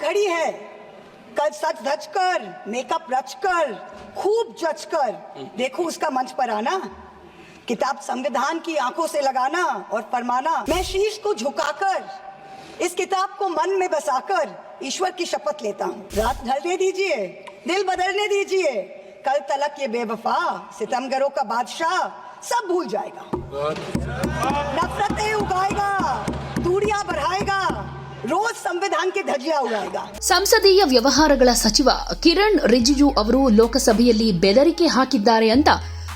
घड़ी है, कल सच धज कर, मेकअप रच कर, खूब जच कर देखो उसका मंच पर आना, किताब संविधान की आंखों से लगाना और फरमाना, मैं शीश को झुकाकर इस किताब को मन में बसाकर ईश्वर की शपथ लेता हूँ। रात ढलने दीजिए, दिल बदलने दीजिए, कल तलक ये बेवफा सितमगरों का बादशाह सब भूल जाएगा, नफरतें उगाएगा, दूरियां बढ़ाएगा, रोज संविधान के ध्वजिया उड़ाएगा। ಸಂಸದೀಯ ವ್ಯವಹಾರಗಳ ಸಚಿವ ಕಿರಣ್ ರಿಜಿಜು ಅವರು ಲೋಕಸಭೆಯಲ್ಲಿ ಬೆದರಿಕೆ ಹಾಕಿದ್ದಾರೆ ಅಂತ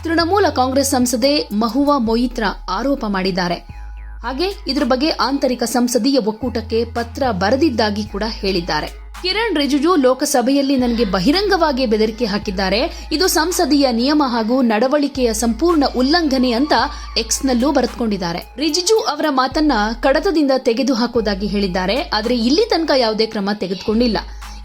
ತೃಣಮೂಲ ಕಾಂಗ್ರೆಸ್ ಸಂಸದೆ ಮಹುವಾ ಮೊಯಿತ್ರಾ ಆರೋಪ ಮಾಡಿದ್ದಾರೆ. ಹಾಗೆ ಇದರ ಬಗ್ಗೆ ಆಂತರಿಕ ಸಂಸದೀಯ ಒಕ್ಕೂಟಕ್ಕೆ ಪತ್ರ ಬರೆದಿದ್ದಾಗಿ ಕೂಡ ಹೇಳಿದ್ದಾರೆ. ಕಿರಣ್ ರಿಜಿಜು ಲೋಕಸಭೆಯಲ್ಲಿ ನನಗೆ ಬಹಿರಂಗವಾಗಿ ಬೆದರಿಕೆ ಹಾಕಿದ್ದಾರೆ, ಇದು ಸಂಸದೀಯ ನಿಯಮ ಹಾಗೂ ನಡವಳಿಕೆಯ ಸಂಪೂರ್ಣ ಉಲ್ಲಂಘನೆ ಅಂತ ಎಕ್ಸ್ನಲ್ಲೂ ಬರೆದುಕೊಂಡಿದ್ದಾರೆ. ರಿಜಿಜು ಅವರ ಮಾತನ್ನ ಕಡತದಿಂದ ತೆಗೆದುಹಾಕುವುದಾಗಿ ಹೇಳಿದ್ದಾರೆ, ಆದರೆ ಇಲ್ಲಿ ತನಕ ಯಾವುದೇ ಕ್ರಮ ತೆಗೆದುಕೊಂಡಿಲ್ಲ.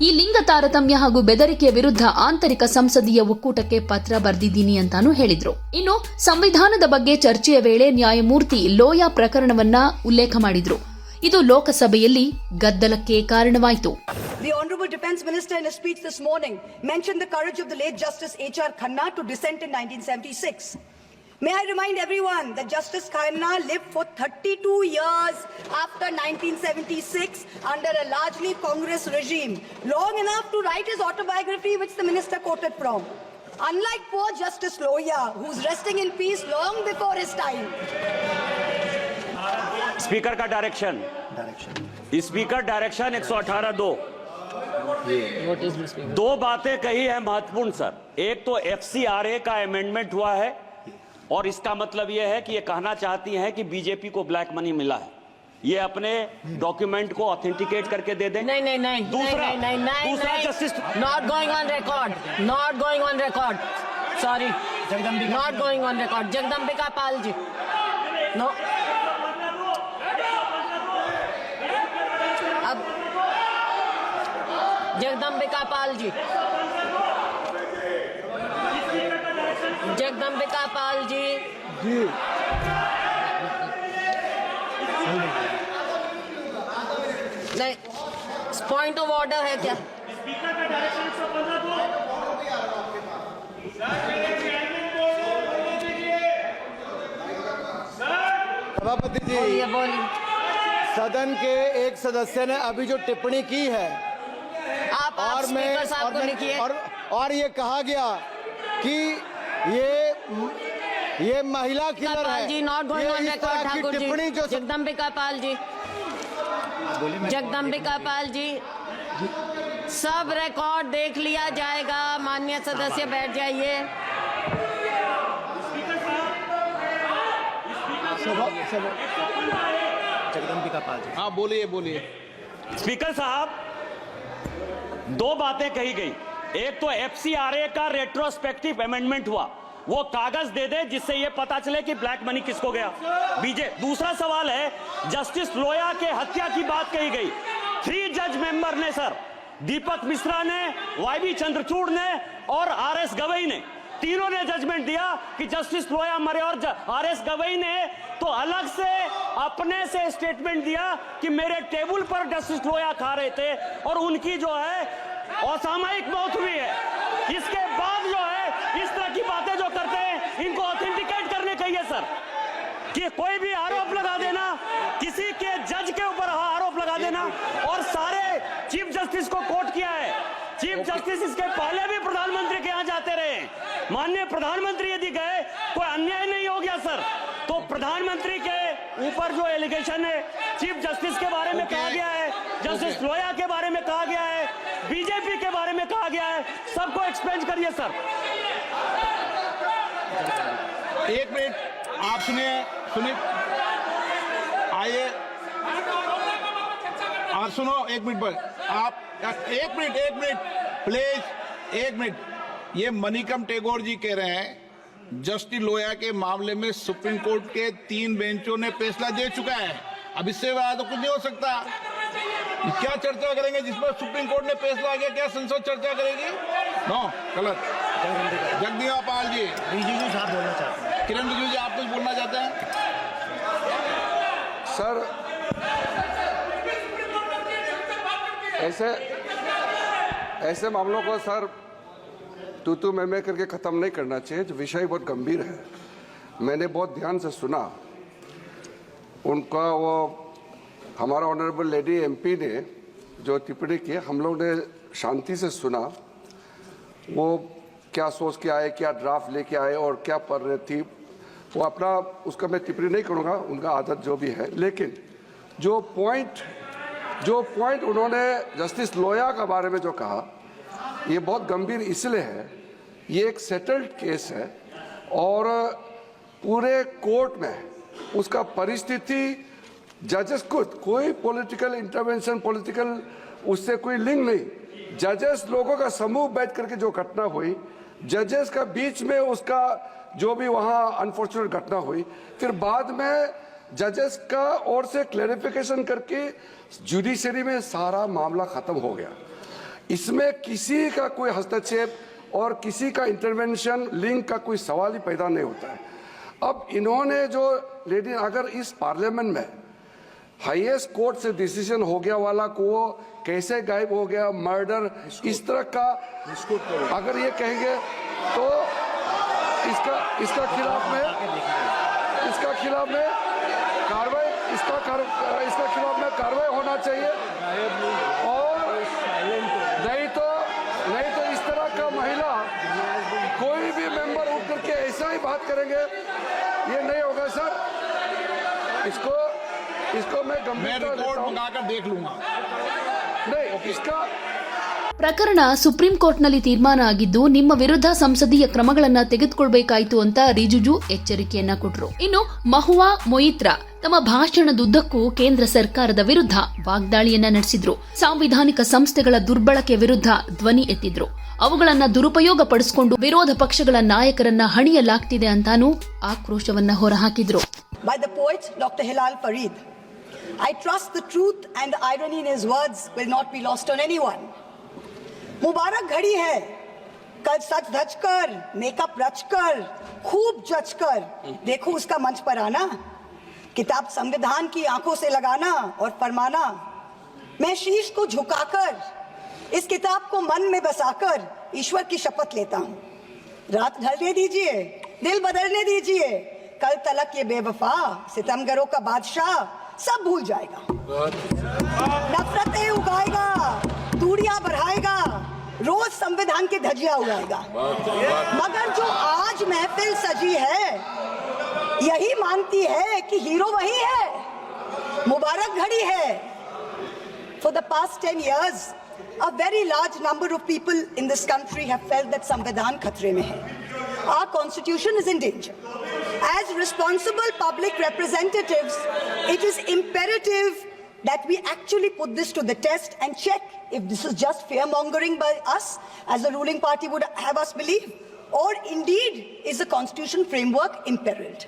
ಈ ಲಿಂಗ ತಾರತಮ್ಯ ಹಾಗೂ ಬೆದರಿಕೆಯ ವಿರುದ್ಧ ಆಂತರಿಕ ಸಂಸದೀಯ ಒಕ್ಕೂಟಕ್ಕೆ ಪತ್ರ ಬರೆದಿದ್ದೀನಿ ಅಂತಾನೂ ಹೇಳಿದ್ರು. ಇನ್ನು ಸಂವಿಧಾನದ ಬಗ್ಗೆ ಚರ್ಚೆಯ ವೇಳೆ ನ್ಯಾಯಮೂರ್ತಿ ಲೋಯಾ ಪ್ರಕರಣವನ್ನ ಉಲ್ಲೇಖ ಮಾಡಿದ್ರು. ಇದು ಲೋಕಸಭೆಯಲ್ಲಿ ಗದ್ದಲಕ್ಕೆ ಕಾರಣವಾಯಿತು. The Honorable Defence Minister in a speech this morning mentioned the courage of the late Justice H.R. Khanna to dissent in 1976. May I remind everyone that Justice Khanna lived for 32 years after 1976 under a largely Congress regime, long enough to write his autobiography which the minister quoted from. Unlike poor Justice Loya, who's resting in peace long before his time. Speaker का direction speaker direction 118(2) दो बातें कही है महत्वपूर्ण sir. एक तो FCRA का amendment हुआ है और इसका मतलब यह है कि ये कहना चाहती हैं कि बीजेपी को ब्लैक मनी मिला है, ये अपने डॉक्यूमेंट को ऑथेंटिकेट करके दे दें। नहीं दूसरा justice not going on record sorry not going on record Jagdambika Pal ji no अब जगदम्बिका पाल जी नहीं पॉइंट ऑफ ऑर्डर है क्या? सभापति जी, बोलिए। सदन के एक सदस्य ने अभी जो टिप्पणी की है आप स्पीकर साहब को लिखिए और ये कहा गया कि ये महिला किलर है, जी not going on record Thakur ji. Jagdambika Pal ji सब रिकॉर्ड देख लिया जाएगा। माननीय सदस्य बैठ जाइए। जगदम्बिका पाल जी, हाँ बोलिए। स्पीकर साहब, दो बातें कही गई। एक तो FCRA का रेट्रोस्पेक्टिव अमेंडमेंट हुआ, वो कागज दे दे जिससे ये पता चले कि ब्लैक मनी किसको गया। दूसरा सवाल है, जस्टिस लोया के हत्या की बात कही गई। 3 जज मेंबर ने सर, दीपक मिश्रा ने, YB चंद्रचूड़ ने और RS गवई ने, तीनों ने जजमेंट दिया कि जस्टिस लोया मरे और RS गवई ने तो अलग से अपने से स्टेटमेंट दिया कि मेरे टेबल पर जस्टिस लोया खा रहे थे और उनकी जो है असामयिक मौत हुई है। इसके बाद जो है इस तरह की बातें जो करते हैं इनको ऑथेंटिकेट करने चाहिए सर, कि कोई भी आरोप लगा देना, किसी के जज के ऊपर आरोप लगा देना और सारे चीफ जस्टिस को कोट किया है। चीफ जस्टिस इसके पहले भी प्रधानमंत्री के यहाँ जाते रहे। माननीय प्रधानमंत्री यदि गए कोई अन्याय नहीं हो गया सर, तो प्रधानमंत्री के ऊपर जो एलिगेशन है चीफ जस्टिस के बारे में कहा गया है, जस्टिस लोया के बारे में कहा गया है, बीजेपी के बारे में कहा गया है, सबको एक्सप्लेन करिए सर। एक मिनट आप सुनिए आइए आप सुनो, एक मिनट पर आप एक मिनट प्लीज, एक मिनत। ये मणिकम टेगोर जी कह रहे हैं जस्टिस लोया के मामले में सुप्रीम कोर्ट के 3 बेंचों ने फैसला दे चुका है, अब इससे ज्यादा तो कुछ नहीं हो सकता। क्या चर्चा करेंगे जिस पर सुप्रीम कोर्ट ने फैसला आ गया? क्या संसद चर्चा करेगी? नो, गलत। जगदम्बिका पाल जी, रिजिजू साहब बोलना चाहते हैं। किरण रिजिजू जी, आप कुछ बोलना चाहते हैं? सर, ऐसे मामलों को सर तू मैं करके ख़त्म नहीं करना चाहिए। जो विषय बहुत गंभीर है, मैंने बहुत ध्यान से सुना उनका। वो हमारा ऑनरेबल लेडी एमपी ने जो टिप्पणी की, हम लोग ने शांति से सुना। वो क्या सोच के आए, क्या ड्राफ्ट लेके आए और क्या पढ़ रही थी, वो अपना उसका मैं टिप्पणी नहीं करूँगा, उनका आदत जो भी है। लेकिन जो पॉइंट उन्होंने जस्टिस लोया के बारे में जो कहा, ये बहुत गंभीर इसलिए है, ये एक सेटल्ड केस है और पूरे कोर्ट में उसका परिस्थिति जजेस खुद, कोई पॉलिटिकल इंटरवेंशन, पॉलिटिकल उससे कोई लिंक नहीं। जजेस लोगों का समूह बैठ करके जो घटना हुई, जजेस का बीच में उसका जो भी वहाँ अनफॉर्चुनेट घटना हुई, फिर बाद में जजेस का ओर से क्लैरिफिकेशन करके जुडिशरी में सारा मामला खत्म हो गया। इसमें किसी का कोई हस्तक्षेप और किसी का इंटरवेंशन, लिंक का कोई सवाल ही पैदा नहीं होता है। अब इन्होंने जो लेडी, अगर इस पार्लियामेंट में हाईएस्ट कोर्ट से डिसीजन हो गया वाला को कैसे गायब हो गया, मर्डर, इस तरह का अगर ये कहेंगे तो इसका खिलाफ में कार्रवाई, इसका खिलाफ में कार्रवाई होना चाहिए। और नहीं तो इस तरह का महिला कोई भी मेंबर उठ करके ऐसा ही बात करेंगे, ये नहीं होगा सर। इसको मैं गंभीरता रिपोर्ट मंगाकर देख लूंगा। नहीं, इसका ಪ್ರಕರಣ ಸುಪ್ರೀಂ ಕೋರ್ಟ್ನಲ್ಲಿ ತೀರ್ಮಾನ ಆಗಿದ್ದು, ನಿಮ್ಮ ವಿರುದ್ಧ ಸಂಸದೀಯ ಕ್ರಮಗಳನ್ನ ತೆಗೆದುಕೊಳ್ಬೇಕಾಯಿತು ಅಂತ ರಿಜಿಜು ಎಚ್ಚರಿಕೆಯನ್ನ ಕೊಟ್ಟರು. ಇನ್ನು ಮಹುವಾ ಮೊಯಿತ್ರಾ ತಮ್ಮ ಭಾಷಣದುದ್ದಕ್ಕೂ ಕೇಂದ್ರ ಸರ್ಕಾರದ ವಿರುದ್ಧ ವಾಗ್ದಾಳಿಯನ್ನ ನಡೆಸಿದ್ರು. ಸಾಂವಿಧಾನಿಕ ಸಂಸ್ಥೆಗಳ ದುರ್ಬಳಕೆ ವಿರುದ್ಧ ಧ್ವನಿ ಎತ್ತಿದ್ರು. ಅವುಗಳನ್ನ ದುರುಪಯೋಗ ಪಡಿಸಿಕೊಂಡು ವಿರೋಧ ಪಕ್ಷಗಳ ನಾಯಕರನ್ನ ಹಣಿಯಲಾಗ್ತಿದೆ ಅಂತಾನೂ ಆಕ್ರೋಶವನ್ನ ಹೊರಹಾಕಿದ್ರು. By the poet Dr. Hilal Farid, I trust the truth and the irony in his words will not be lost on anyone. मुबारक घड़ी है, कल सच धज कर, मेकअप रच कर, खूब जच कर देखो उसका मंच पर आना, किताब संविधान की आंखों से लगाना और फरमाना, मैं शीश को झुकाकर इस किताब को मन में बसाकर ईश्वर की शपथ लेता हूँ। रात ढलने दीजिए, दिल बदलने दीजिए, कल तलक ये बेवफा सितमगरों का बादशाह सब भूल जाएगा, नफरतें उगाएगा, दूरियां बढ़ाएगा, रोज संविधान की धज्जियां उड़ाएगा। मगर जो आज महफिल सजी है, यही मानती है कि हीरो वही है, मुबारक घड़ी है। For the past 10 years, a very large number of people in this country have felt that संविधान खतरे में है. Our constitution is in danger. As responsible public representatives, it is imperative that we actually put this to the test and check if this is just fear-mongering by us, as the ruling party would have us believe, or indeed is the constitution framework imperiled.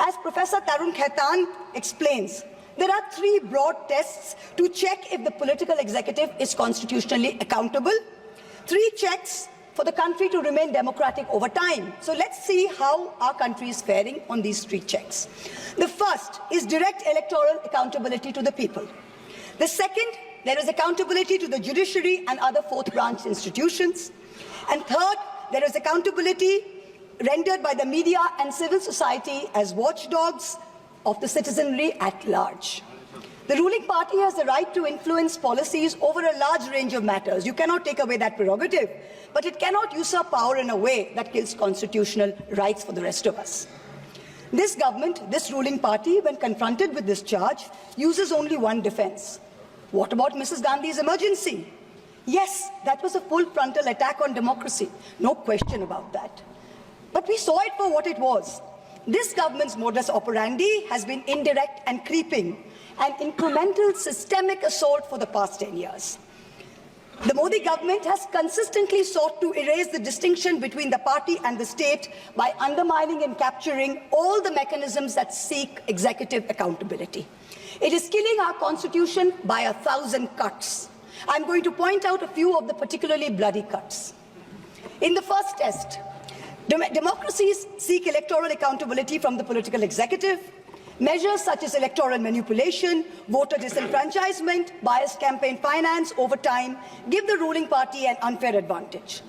As Professor Tarun Khaitan explains, there are 3 broad tests to check if the political executive is constitutionally accountable. 3 checks for the country to remain democratic over time. So let's see how our country is faring on these 3 checks. The first is direct electoral accountability to the people. The second, there is accountability to the judiciary and other 4th branch institutions. And third, there is accountability rendered by the media and civil society as watchdogs of the citizenry at large. The ruling party has the right to influence policies over a large range of matters. You cannot take away that prerogative, but it cannot usurp power in a way that kills constitutional rights for the rest of us. This government, this ruling party, when confronted with this charge, uses only one defense. What about Mrs. Gandhi's emergency? Yes, that was a full frontal attack on democracy. No question about that. But we saw it for what it was. This government's modus operandi has been indirect and creeping, an incremental systemic assault for the past 10 years. The Modi government has consistently sought to erase the distinction between the party and the state by undermining and capturing all the mechanisms that seek executive accountability. It is killing our constitution by 1,000 cuts. I'm going to point out a few of the particularly bloody cuts. In the first test, democracies seek electoral accountability from the political executive. Measures such as electoral manipulation, voter disenfranchisement, biased campaign finance over time give the ruling party an unfair advantage.